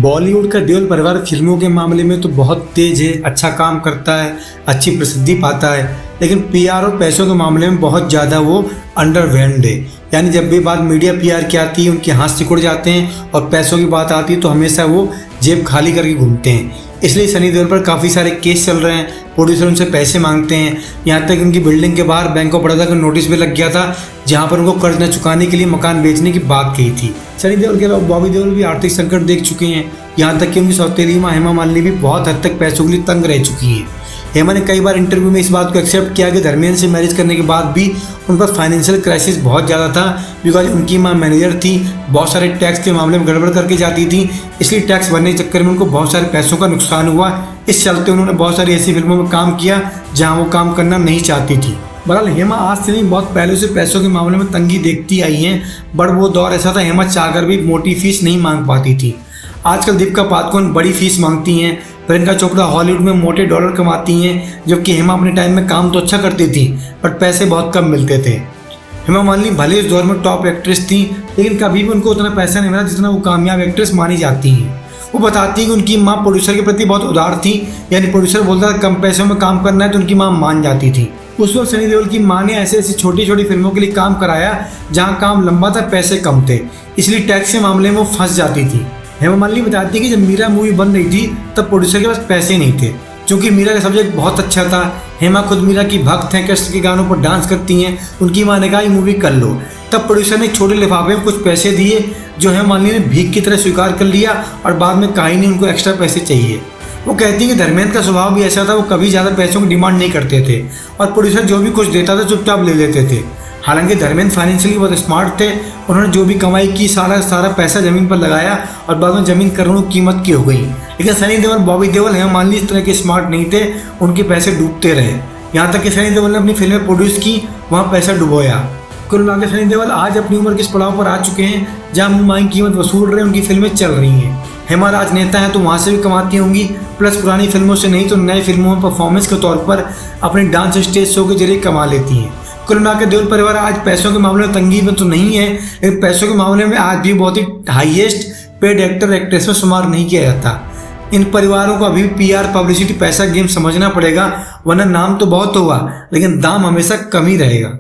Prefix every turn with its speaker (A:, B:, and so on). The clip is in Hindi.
A: बॉलीवुड का देओल परिवार फिल्मों के मामले में तो बहुत तेज है, अच्छा काम करता है, अच्छी प्रसिद्धि पाता है, लेकिन पीआर और पैसों के मामले में बहुत ज़्यादा वो अंडरवेल्ड है। यानी जब भी बात मीडिया पीआर की आती है उनके हाथ सिकुड़ जाते हैं और पैसों की बात आती है तो हमेशा वो जेब खाली करके घूमते हैं। इसलिए सनी देओल पर काफ़ी सारे केस चल रहे हैं, प्रोड्यूसर उनसे पैसे मांगते हैं। यहाँ तक उनकी बिल्डिंग के बाहर बैंक ऑफ बड़ौदा का नोटिस भी लग गया था, जहाँ पर उनको कर्ज न चुकाने के लिए मकान बेचने की बात कही थी। सनी देओल के अलावा बॉबी देओल भी आर्थिक संकट देख चुके हैं। यहाँ तक कि उनकी सौतेली मां हेमा मालिनी भी बहुत हद तक पैसों के लिए तंग रह चुकी है। हेमा ने कई बार इंटरव्यू में इस बात को एक्सेप्ट किया कि धर्मेंद्र से मैरिज करने के बाद भी उन पर फाइनेंशियल क्राइसिस बहुत ज़्यादा था, बिकॉज उनकी मां मैनेजर थी, बहुत सारे टैक्स के मामले में गड़बड़ करके जाती थी, इसलिए टैक्स भरने के चक्कर में उनको बहुत सारे पैसों का नुकसान हुआ। इस चलते उन्होंने बहुत सारी ऐसी फिल्मों में काम किया जहाँ वो काम करना नहीं चाहती थी। बहरहाल हेमा आज से नहीं, बहुत पहले से पैसों के मामले में तंगी देखती आई हैं, बट वो दौर ऐसा था हेमा चाहकर भी मोटी फीस नहीं मांग पाती थी। आजकल दीपिका पादुकोण बड़ी फीस मांगती हैं, प्रियंका चोपड़ा हॉलीवुड में मोटे डॉलर कमाती हैं, जबकि हेमा अपने टाइम में काम तो अच्छा करती थी बट पैसे बहुत कम मिलते थे। हेमा मालिनी भले इस दौर में टॉप एक्ट्रेस थी, लेकिन कभी भी उनको उतना पैसा नहीं मिला जितना वो कामयाब एक्ट्रेस मानी जाती हैं। वो बताती है कि उनकी माँ प्रोड्यूसर के प्रति बहुत उदार थी, यानी प्रोड्यूसर बोलता था कम पैसों में काम करना है तो उनकी माँ मान जाती थी। उस वक्त सनी देओल की माँ ने ऐसे ऐसी छोटी छोटी फिल्मों के लिए काम कराया जहाँ काम लंबा था, पैसे कम थे, इसलिए टैक्स के मामले में वो फंस जाती थी। हेमा मालिनी बताती है कि जब मीरा मूवी बन रही थी तब प्रोड्यूसर के पास पैसे नहीं थे, क्योंकि मीरा का सब्जेक्ट बहुत अच्छा था। हेमा खुद मीरा की भक्त हैं, कृष्ण के गानों पर डांस करती हैं। उनकी माँ ने कहा ये मूवी कर लो। तब प्रोड्यूसर ने एक छोटे लिफाफे में कुछ पैसे दिए, जो हेमा मालिनी ने भीख की तरह स्वीकार कर लिया और बाद में कहा ही नहीं उनको एक्स्ट्रा पैसे चाहिए। वो कहती है कि धर्मेंद्र का स्वभाव भी ऐसा था, वो कभी ज़्यादा पैसों की डिमांड नहीं करते थे और प्रोड्यूसर जो भी कुछ देता था चुपचाप ले लेते थे। हालांकि धर्मेंद्र फाइनेंशियली बहुत स्मार्ट थे, उन्होंने जो भी कमाई की सारा पैसा ज़मीन पर लगाया और बाद में ज़मीन करोड़ों कीमत की हो गई। लेकिन सनी देओल, बॉबी देओल, हेमा मालिनी इस तरह के स्मार्ट नहीं थे, उनके पैसे डूबते रहे। यहाँ तक कि सनी देओल ने अपनी फिल्में प्रोड्यूस की, वहाँ पैसा डुबोया। कुल मिलाकर सनी देओल आज अपनी उम्र के इस पड़ाव पर आ चुके हैं जहाँ मुंह कीमत वसूल रहे, उनकी फिल्में चल रही हैं। हेमा राजनेता हैं तो वहाँ से भी कमाती होंगी, प्लस पुरानी फिल्मों से नहीं तो नए फिल्मों में परफॉर्मेंस के तौर पर अपने डांस स्टेज शो के जरिए कमा लेती हैं। कुल मिलाकर देओल परिवार आज पैसों के मामले में तंगी में तो नहीं है, लेकिन पैसों के मामले में आज भी बहुत ही हाईएस्ट पेड एक्टर एक्ट्रेस में शुमार नहीं किया जाता। इन परिवारों को अभी भी पीआर, पब्लिसिटी, पैसा गेम समझना पड़ेगा, वरना नाम तो बहुत होगा लेकिन दाम हमेशा कम ही रहेगा।